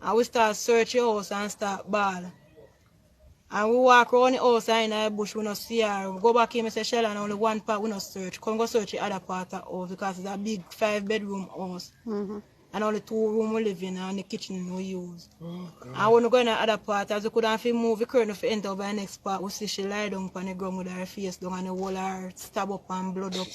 And we start search the house and start ball. And we walk around the house and in the bush, we don't see her. We go back in, I say, Shell, and only one part we don't search. Come go search the other part of the house because it's a big 5-bedroom house. And only 2 rooms we live in and the kitchen we use. And when we go in the other part, as we couldn't move the curtain to enter by the next part, we see she lie down on the ground with her face down and the whole her stab up and blood up.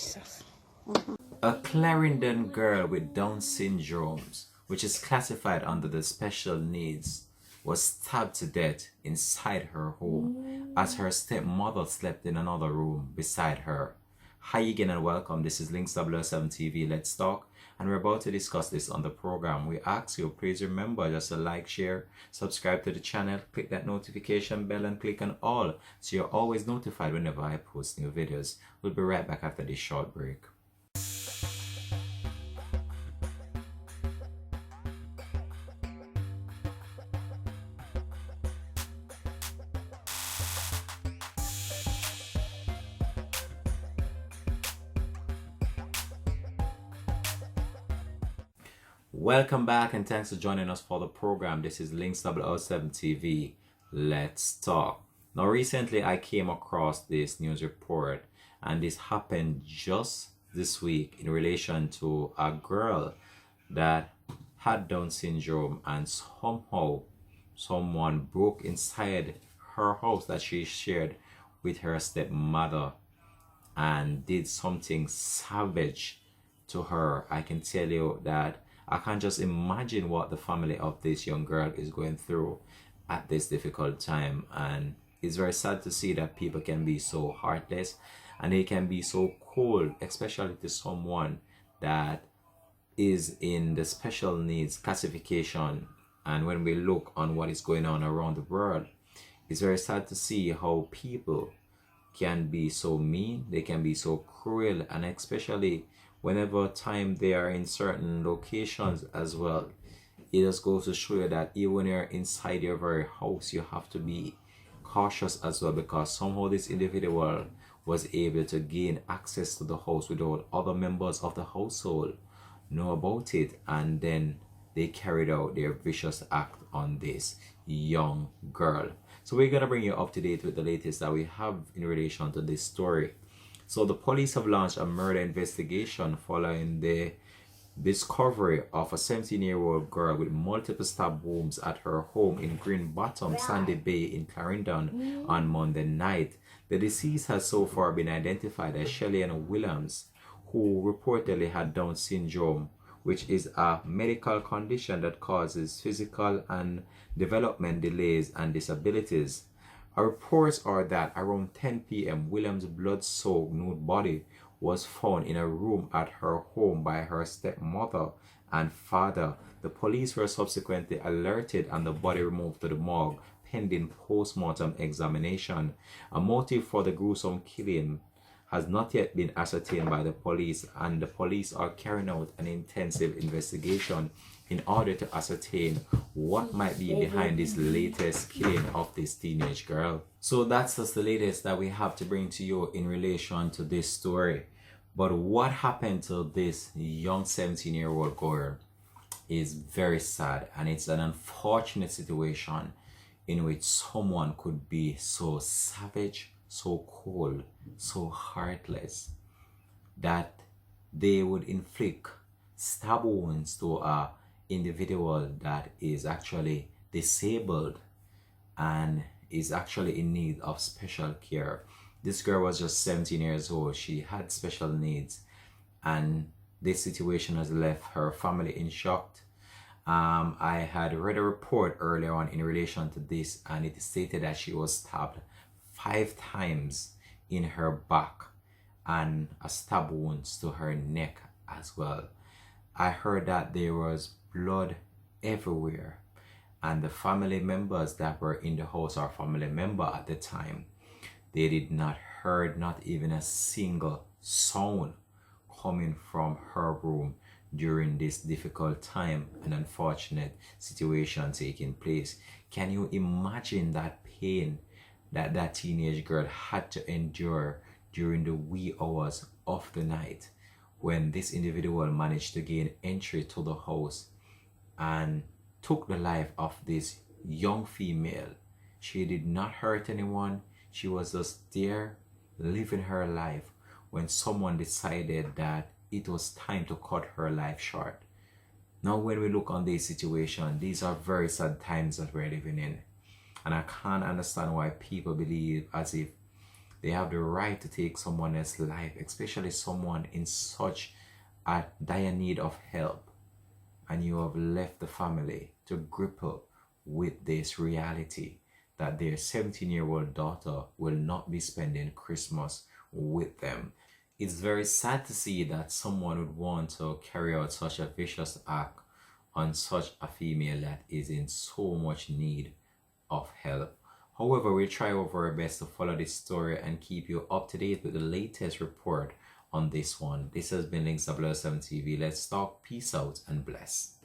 A Clarendon girl with Down syndrome, which is classified under the special needs, was stabbed to death inside her home as her stepmother slept in another room beside her. Hi again and welcome. This is Links 007 TV. Let's talk. And we're about to discuss this on the program. We ask you, please remember just to like, share, subscribe to the channel, click that notification bell and click on all so you're always notified whenever I post new videos. We'll be right back after this short break. Welcome back and thanks for joining us for the program. This is Links 007 TV. Let's talk. Now recently I came across this news report and this happened just this week in relation to a girl that had Down syndrome and somehow someone broke inside her house that she shared with her stepmother and did something savage to her. I can tell you that I can just imagine what the family of this young girl is going through at this difficult time, and it's very sad to see that people can be so heartless and they can be so cold, especially to someone that is in the special needs classification. And when we look on what is going on around the world, it's very sad to see how people can be so mean, they can be so cruel, and especially whenever time they are in certain locations as well. It just goes to show you that even when you're inside your very house, you have to be cautious as well, because somehow this individual was able to gain access to the house without other members of the household know about it, and then they carried out their vicious act on this young girl. So we're gonna bring you up to date with the latest that we have in relation to this story. So the police have launched a murder investigation following the discovery of a 17-year-old girl with multiple stab wounds at her home in Green Bottom, Sandy Bay in Clarendon on Monday night. The deceased has so far been identified as Shelley-Ann Williams, who reportedly had Down syndrome, which is a medical condition that causes physical and development delays and disabilities. Our reports are that around 10 p.m. Williams' blood-soaked nude body was found in a room at her home by her stepmother and father. The police were subsequently alerted and the body removed to the morgue pending post-mortem examination. A motive for the gruesome killing has not yet been ascertained by the police, and the police are carrying out an intensive investigation in order to ascertain what might be behind this latest killing of this teenage girl. So that's just the latest that we have to bring to you in relation to this story. But what happened to this young 17-year-old girl is very sad, and it's an unfortunate situation in which someone could be so savage, so cold, so heartless that they would inflict stab wounds to a individual that is actually disabled and is actually in need of special care. This girl was just 17 years old. She had special needs, and this situation has left her family in shock. I had read a report earlier on in relation to this, and it stated that she was stabbed 5 times in her back and a stab wounds to her neck as well. I heard that there was blood everywhere, and the family members that were in the house, or family member at the time, they did not heard not even a single sound coming from her room during this difficult time and unfortunate situation taking place. Can you imagine that pain that that teenage girl had to endure during the wee hours of the night when this individual managed to gain entry to the house and took the life of this young female. She did not hurt anyone. She was just there living her life when someone decided that it was time to cut her life short. Now, when we look on this situation, these are very sad times that we're living in. And I can't understand why people believe as if they have the right to take someone else's life, especially someone in such a dire need of help. And you have left the family to grapple with this reality that their 17-year-old daughter will not be spending Christmas with them. It's very sad to see that someone would want to carry out such a vicious act on such a female that is in so much need of help. However, we'll try over our best to follow this story and keep you up to date with the latest report on this one. This has been Links 007 TV. Let's talk. Peace out and bless.